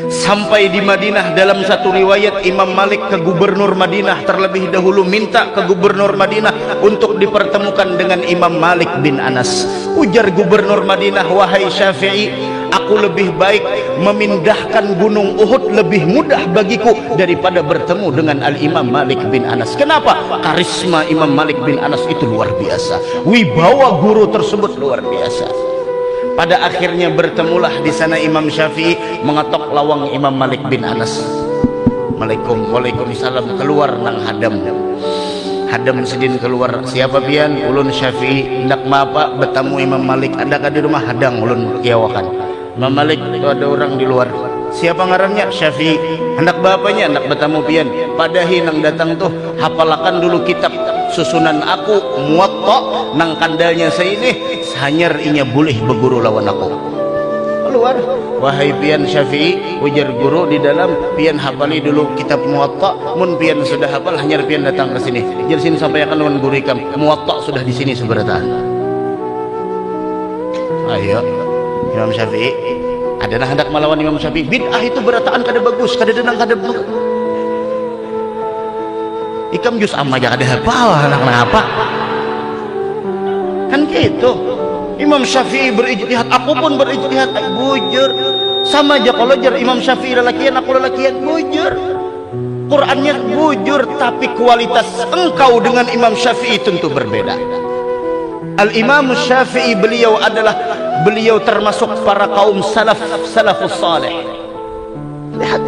Sampai di Madinah, dalam satu riwayat Imam Malik ke gubernur Madinah terlebih dahulu, minta ke gubernur Madinah untuk dipertemukan dengan Imam Malik bin Anas. Ujar gubernur Madinah, wahai Syafi'i, aku lebih baik memindahkan gunung Uhud, lebih mudah bagiku daripada bertemu dengan Al-Imam Malik bin Anas. Kenapa? Karisma Imam Malik bin Anas itu luar biasa, wibawa guru tersebut luar biasa. Pada akhirnya bertemulah di sana Imam Syafi'i mengetok lawang Imam Malik bin Anas. Waalaikumsalam. Keluar nang hadam sedin keluar. Siapa pian? Ulun Syafi'i. Hendak mapa bertemu Imam Malik. Adakah di rumah? Hadang ulun kiawakan. Imam Malik itu ada orang di luar. Siapa ngarannya? Syafi'i. Hendak bapaknya? Hendak bertemu pian. Padahi nang datang tuh hafalakan dulu kitab susunan aku Muwatta nang kandalnya seini hanyar inya boleh berguru lawan aku. Keluar, wahai pian Syafi'i, ujar guru di dalam, pian hafali dulu kitab Muwatta, mun pian sudah hafal hanyar pian datang ke sini. Jadi sini sampai akan lawan guru ikam. Muwatta sudah di sini seberata. Ayo, Imam Syafi'i, ada nah hendak melawan Imam Syafi'i. Bid'ah itu berataan kada bagus, kada denang kada bagus. Ikam jus amma aja kada hafal, anak apa? Kan gitu. Imam Syafi'i berijtihad, aku pun berijtihad, bujur. Sama aja kalau jar Imam Syafi'i lelakian, aku lelakian, bujur. Qur'annya bujur, tapi kualitas engkau dengan Imam Syafi'i tentu berbeda. Al-Imam Syafi'i beliau termasuk para kaum salafus salih. Lihat,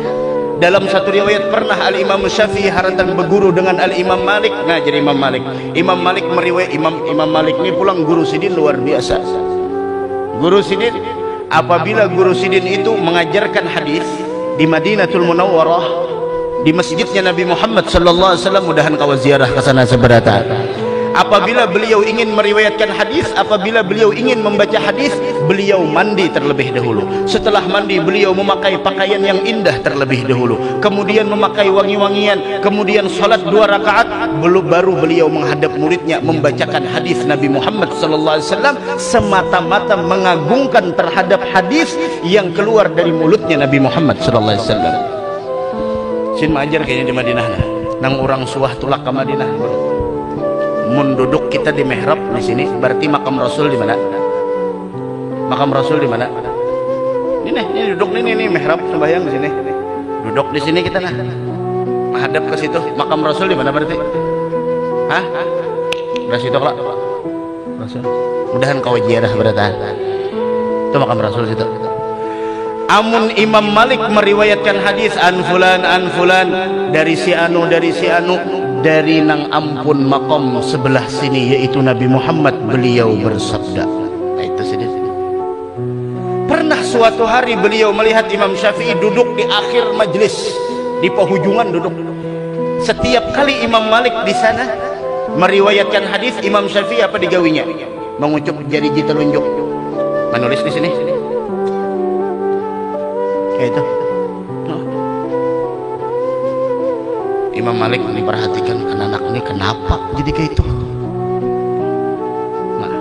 dalam satu riwayat pernah Al-Imam Syafi'i haratan berguru dengan Al-Imam Malik. Nah, jadi Imam Malik meriwayat Imam Malik ini pulang guru sidin luar biasa. Guru sidin, apabila guru sidin itu mengajarkan hadis di Madinatul Munawwarah, di masjidnya Nabi Muhammad sallallahu alaihi wasallam, mudahan kau ziarah ke sana seberata. Apabila beliau ingin meriwayatkan hadis, apabila beliau ingin membaca hadis, beliau mandi terlebih dahulu. Setelah mandi, beliau memakai pakaian yang indah terlebih dahulu, kemudian memakai wangi-wangian, kemudian salat 2 rakaat, baru beliau menghadap muridnya membacakan hadis Nabi Muhammad sallallahu alaihi wasallam, semata-mata mengagungkan terhadap hadis yang keluar dari mulutnya Nabi Muhammad sallallahu alaihi wasallam. Sin majar kayaknya di Madinah nang orang suah tulak ke Madinah. Mun duduk kita di mihrab di sini, berarti makam Rasul di mana? Makam Rasul di mana? Ini duduk nih mihrab sembahyang di sini. Duduk di sini kita nah. Menghadap ke situ. Makam Rasul di mana berarti? Hah? Di situ lah. Rasul. Mudahan kau ziarah berata. Itu makam Rasul situ. Amun Imam Malik meriwayatkan hadis an fulan dari si anu dari nang ampun makom sebelah sini, yaitu Nabi Muhammad, beliau bersabda. Nah, itu sini. Pernah suatu hari beliau melihat Imam Syafi'i duduk di akhir majlis, di penghujungan duduk. Setiap kali Imam Malik di sana meriwayatkan hadis, Imam Syafi'i apa digawinya? Mengucuk jari telunjuk, menulis di sini. Kayak itu. Imam Malik diperhatikan, anak ini kenapa jadi kayak itu. Nah,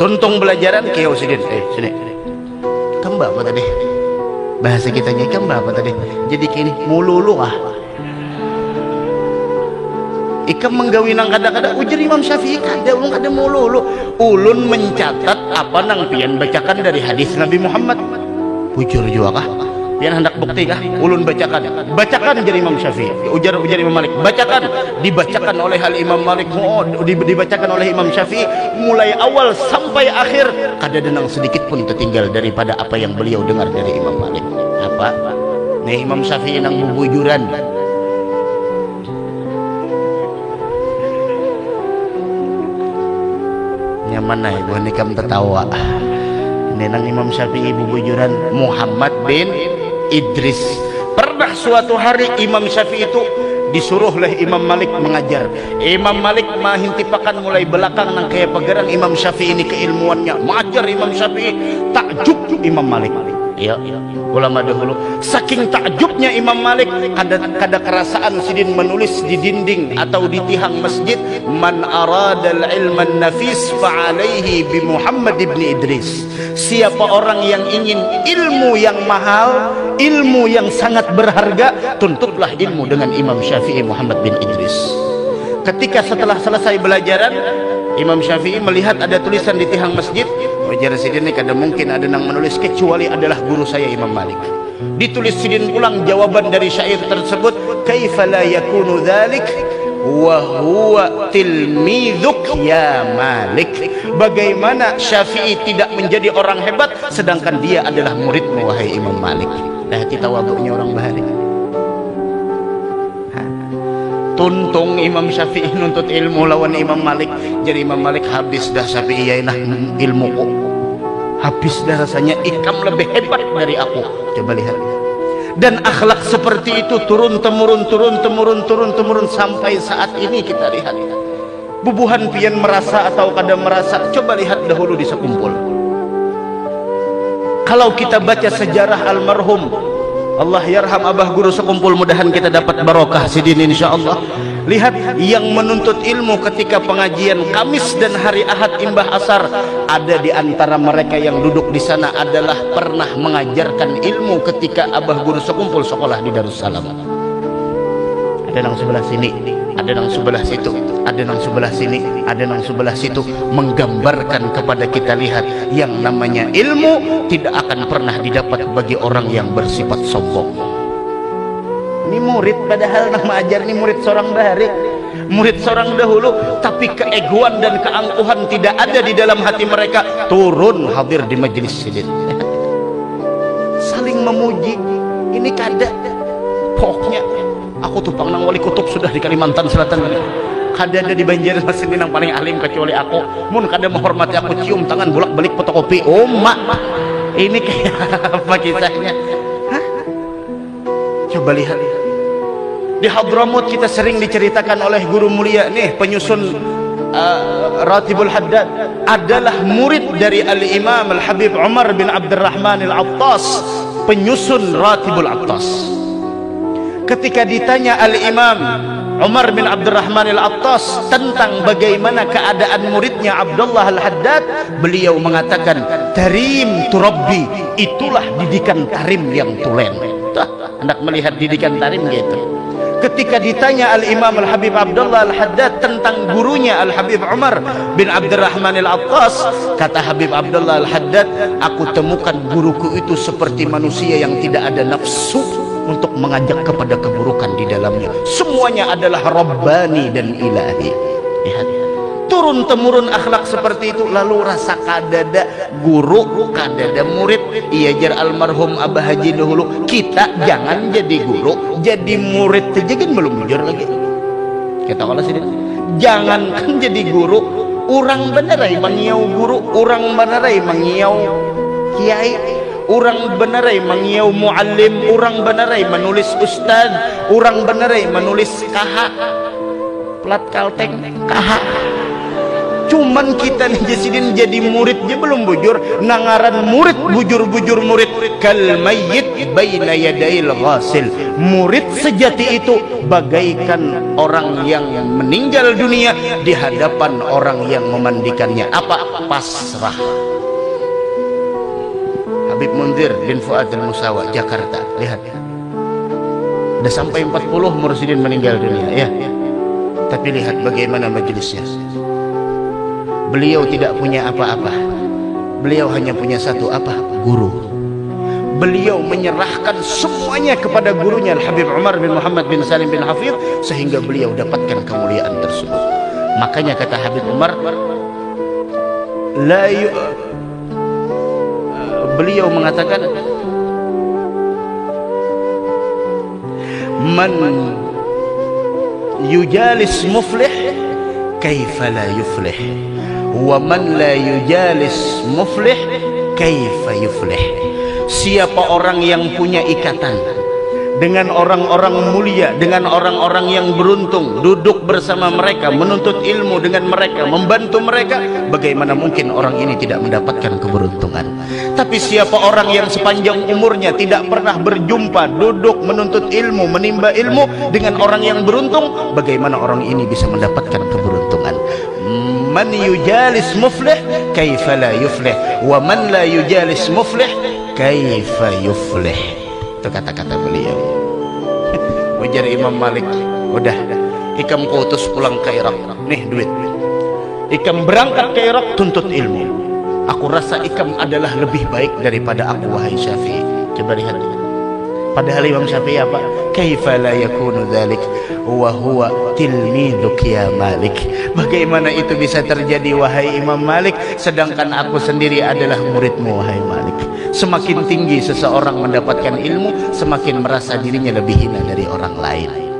tuntung belajaran keo sidin. Sini kembah apa tadi bahasa kitanya, kembah apa tadi jadi kini mululu ikam menggawi nang kada-kada ujar Imam Syafi'i kada ulun kada mululu. Ulun mencatat apa nang pian bacakan dari hadis Nabi Muhammad. Bujur juga kah? Pian hendak bukti kah? Ulun bacakan jadi Imam Syafi'i. Ujar Imam Malik, bacakan. Dibacakan oleh Imam Malik, dibacakan oleh Imam Syafi'i mulai awal sampai akhir, kada denang sedikit pun tertinggal daripada apa yang beliau dengar dari Imam Malik. Apa? Nih Imam Syafi'i nang bubujuran. Nyaman na ibu nikam tertawa. Ini nang Imam Syafi'i bubujuran Muhammad bin Idris. Pernah suatu hari Imam Syafi'i itu disuruh oleh Imam Malik mengajar. Imam Malik mahintipakan mulai belakang nang kayak pegerang Imam Syafi'i ini keilmuannya. Mengajar Imam Syafi'i, takjub Imam Malik. Ya, ulama dahulu saking takjubnya Imam Malik kada kerasaan sidin menulis di dinding atau di tiang masjid, man aradal ilman nafis fa'alaihi bi Muhammad ibn Idris. Siapa orang yang ingin ilmu yang mahal, ilmu yang sangat berharga, tuntutlah ilmu dengan Imam Syafi'i Muhammad bin Idris. Ketika setelah selesai belajaran, Imam Syafi'i melihat ada tulisan di tiang masjid, wajar sidin ini kada mungkin ada yang menulis kecuali adalah guru saya Imam Malik. Ditulis sidin ulang jawaban dari syair tersebut, kaifa la yakunu dzalik wa huwa tilmidhuk ya Malik. Bagaimana Syafi'i tidak menjadi orang hebat sedangkan dia adalah muridmu wahai Imam Malik. Dah kita wabuhnya orang bahari. Tuntung Imam Syafi'i nuntut ilmu lawan Imam Malik. Jadi Imam Malik habis dah Syafi'i yainah ilmuku. Habis dah rasanya ikam lebih hebat dari aku. Coba lihat. Dan akhlak seperti itu turun temurun sampai saat ini kita lihat. Bubuhan pian merasa atau kada merasa, coba lihat dahulu di sekumpul. Kalau kita baca sejarah almarhum Allah yarham abah guru sekumpul, mudahan kita dapat barokah sidin insyaallah. Lihat yang menuntut ilmu ketika pengajian Kamis dan hari Ahad imbah asar, ada di antara mereka yang duduk di sana adalah pernah mengajarkan ilmu ketika abah guru sekumpul sekolah di Darussalam. Ada yang sebelah sini, ada yang sebelah situ, ada yang sebelah sini, ada yang sebelah situ, menggambarkan kepada kita lihat yang namanya ilmu tidak akan pernah didapat bagi orang yang bersifat sombong. Ini murid padahal nama ajar ini murid seorang bahari, murid seorang dahulu, tapi keegoan dan keangkuhan tidak ada di dalam hati mereka. Turun hadir di majelis sidin, saling memuji. Ini kada pokoknya aku tuh pangnang wali kutub sudah di Kalimantan Selatan ini. Kada ada di Banjarmasin yang paling alim kecuali aku. Mun kada menghormati aku cium tangan bolak-balik fotokopi. Oh mak, ini kayak apa kisahnya? Hah? Coba lihat. Di Hadramut kita sering diceritakan oleh guru mulia nih, penyusun Ratibul Haddad adalah murid dari Al-Imam Al-Habib Umar bin Abdurrahman Al-Attas, penyusun Ratibul Attas. Ketika ditanya Al-Imam Umar bin Abdurrahman Al-Attas tentang bagaimana keadaan muridnya Abdullah Al-Haddad, beliau mengatakan, tarim turabbi, itulah didikan tarim yang tulen. Hendak melihat didikan tarim gitu. Ketika ditanya Al-Imam Al-Habib Abdullah Al-Haddad tentang gurunya Al-Habib Umar bin Abdurrahman Al-Attas, kata Habib Abdullah Al-Haddad, aku temukan guruku itu seperti manusia yang tidak ada nafsu untuk mengajak kepada keburukan di dalamnya. Semuanya adalah Rabbani dan ilahi. Lihat, turun temurun akhlak seperti itu. Lalu rasa kadada guru, kadada murid. Iya jar almarhum Abah Haji dahulu, kita jangan jadi guru, jadi murid saja kan belum bujur lagi. Kita kalau sini jangan kan jadi guru, orang benerai mengiau guru, orang benerai mengiau kiai, orang benerai mengiau muallim, orang benerai menulis ustad, orang benerai menulis kaha, plat kalteng kaha. Cuman kita nih jasidin jadi muridnya belum bujur, nangaran murid bujur-bujur murid. Kal mayyit baina yadail ghasil, murid sejati itu bagaikan orang yang meninggal dunia di hadapan orang yang memandikannya. Apa? Pasrah. Habib Munzir bin Fuad Al-Musawa, Jakarta. Lihat, udah sampai 40 mursidin meninggal dunia ya. Tapi lihat bagaimana majelisnya. Beliau tidak punya apa-apa. Beliau hanya punya satu apa? Guru. Beliau menyerahkan semuanya kepada gurunya Al-Habib Umar bin Muhammad bin Salim bin Hafidh sehingga beliau dapatkan kemuliaan tersebut. Makanya kata Habib Umar, beliau mengatakan, man yujalis muflih kaifa la yuflih, wa man la yujalis muflih kaifa yuflih. Siapa orang yang punya ikatan dengan orang-orang mulia, dengan orang-orang yang beruntung, duduk bersama mereka, menuntut ilmu dengan mereka, membantu mereka, bagaimana mungkin orang ini tidak mendapatkan keberuntungan? Tapi siapa orang yang sepanjang umurnya tidak pernah berjumpa, duduk menuntut ilmu, menimba ilmu dengan orang yang beruntung, bagaimana orang ini bisa mendapatkan keberuntungan? Man yujalis muflih kaifa la yuflih, wa man la yujalis muflih kaifa yuflih. Itu kata-kata beliau. Ujar Imam Malik, udah ikam kutus pulang ke Irak, nih duit. Ikam berangkat ke Irak tuntut ilmu. Aku rasa ikam adalah lebih baik daripada aku, wahai Syafi'i. Coba lihat. Padahal Imam Syafi'i apa? Kaifa la yakunu dzalik wa huwa tilmiduk ya Malik. Bagaimana itu bisa terjadi wahai Imam Malik, sedangkan aku sendiri adalah muridmu wahai Malik. Semakin tinggi seseorang mendapatkan ilmu, semakin merasa dirinya lebih hina dari orang lain.